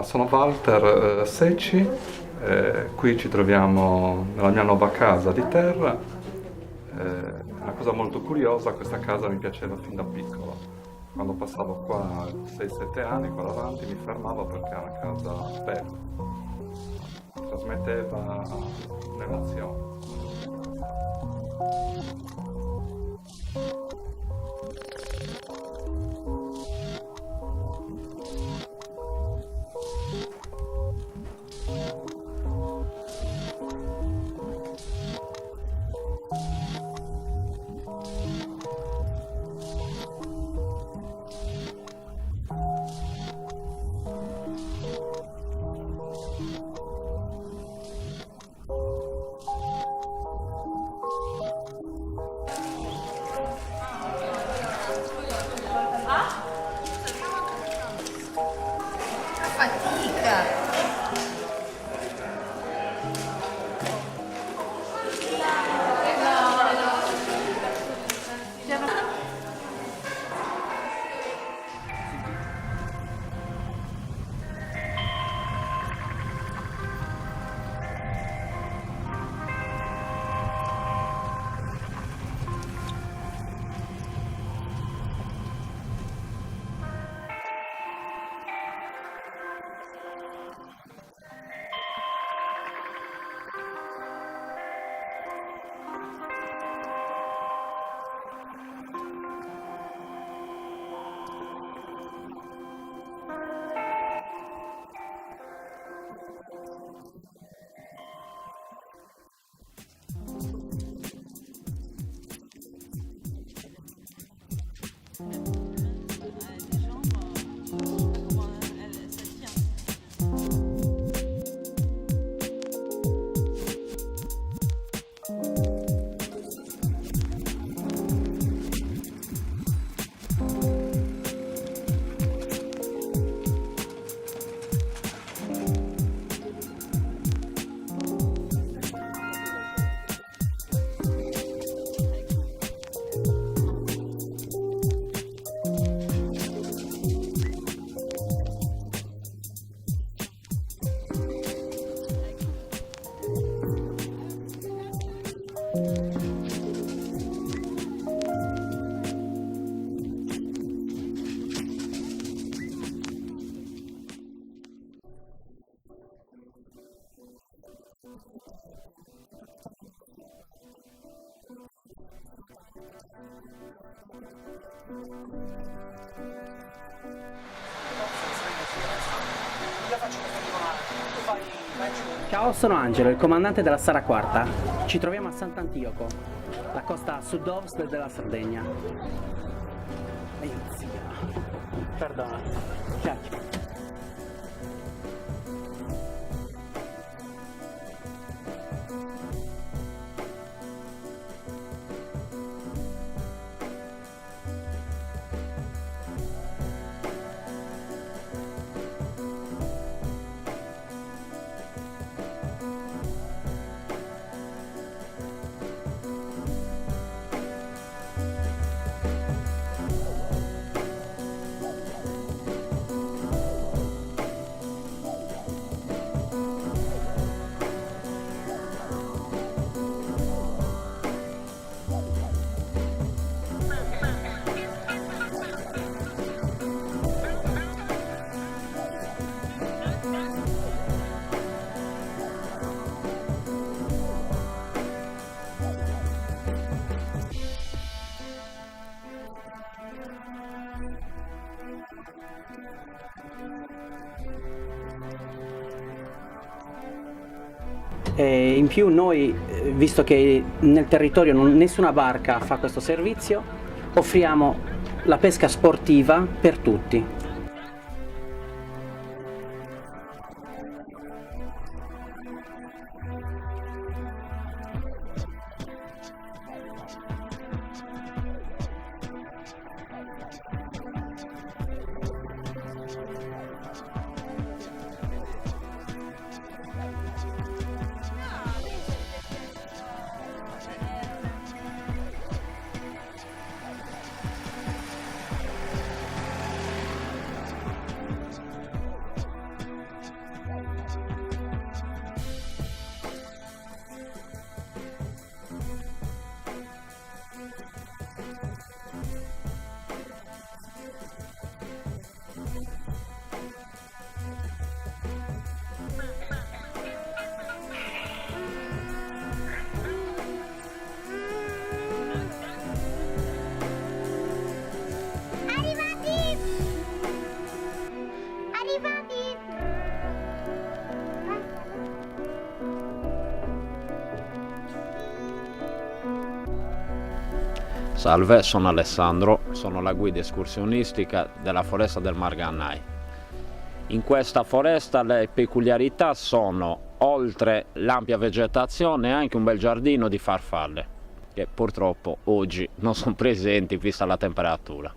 Sono Walter Secci, qui ci troviamo nella mia nuova casa di terra. Una cosa molto curiosa, questa casa mi piaceva fin da piccolo. Quando passavo qua 6-7 anni, qua davanti, mi fermavo perché era una casa bella, trasmetteva un'emozione. Fatica! Ciao, sono Angelo, il comandante della Sara Quarta. Ci troviamo a Sant'Antioco, la costa a sud-ovest della Sardegna. Ehi, zia. Perdona. Ciao. E in più noi, visto che nel territorio nessuna barca fa questo servizio, offriamo la pesca sportiva per tutti. Salve, sono Alessandro, sono la guida escursionistica della foresta del Margannai. In questa foresta le peculiarità sono, oltre l'ampia vegetazione, anche un bel giardino di farfalle, che purtroppo oggi non sono presenti vista la temperatura.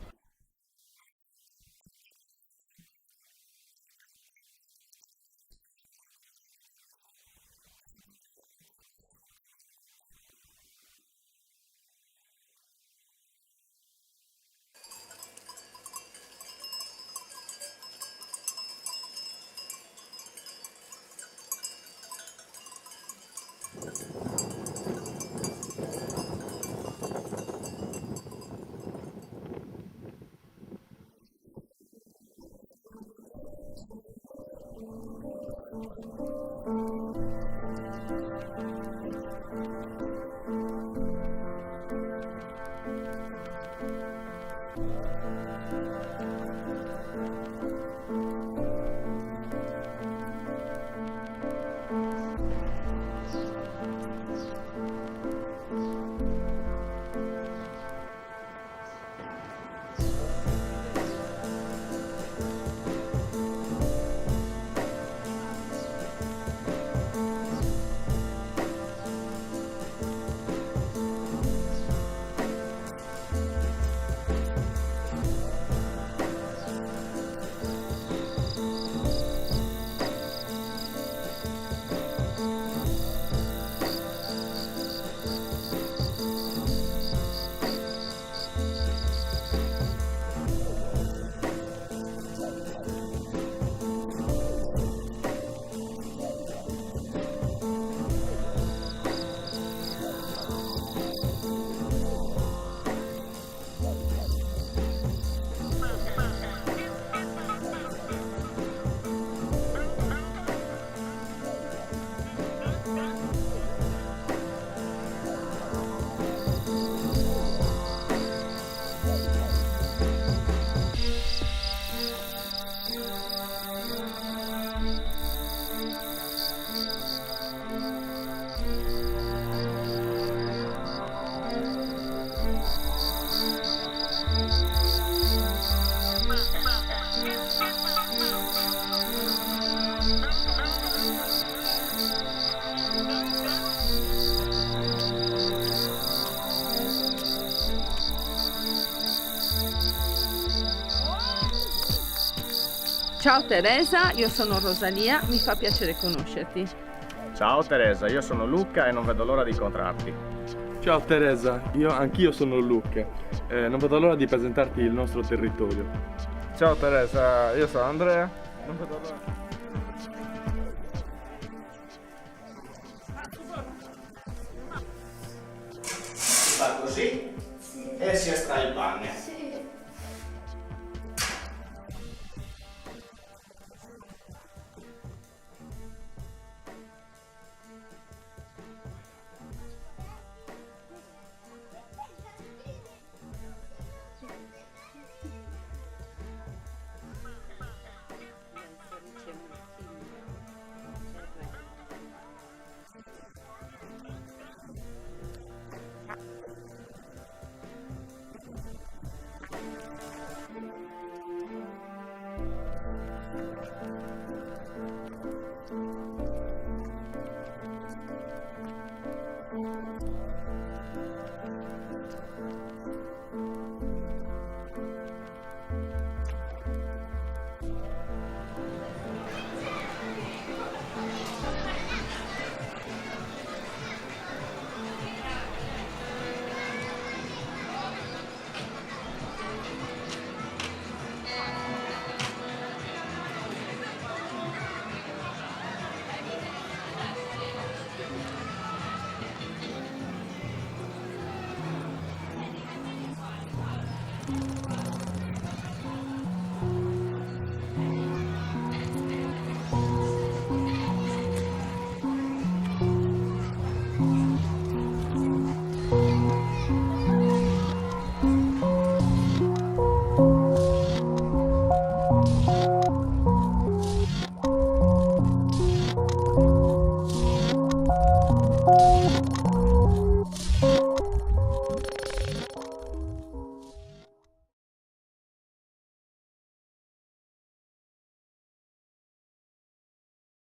Ciao Teresa, io sono Rosalia, mi fa piacere conoscerti. Ciao Teresa, io sono Luca e non vedo l'ora di incontrarti. Ciao Teresa, anch'io sono Luca. Non vedo l'ora di presentarti il nostro territorio. Ciao Teresa, io sono Andrea. Non vedo l'ora.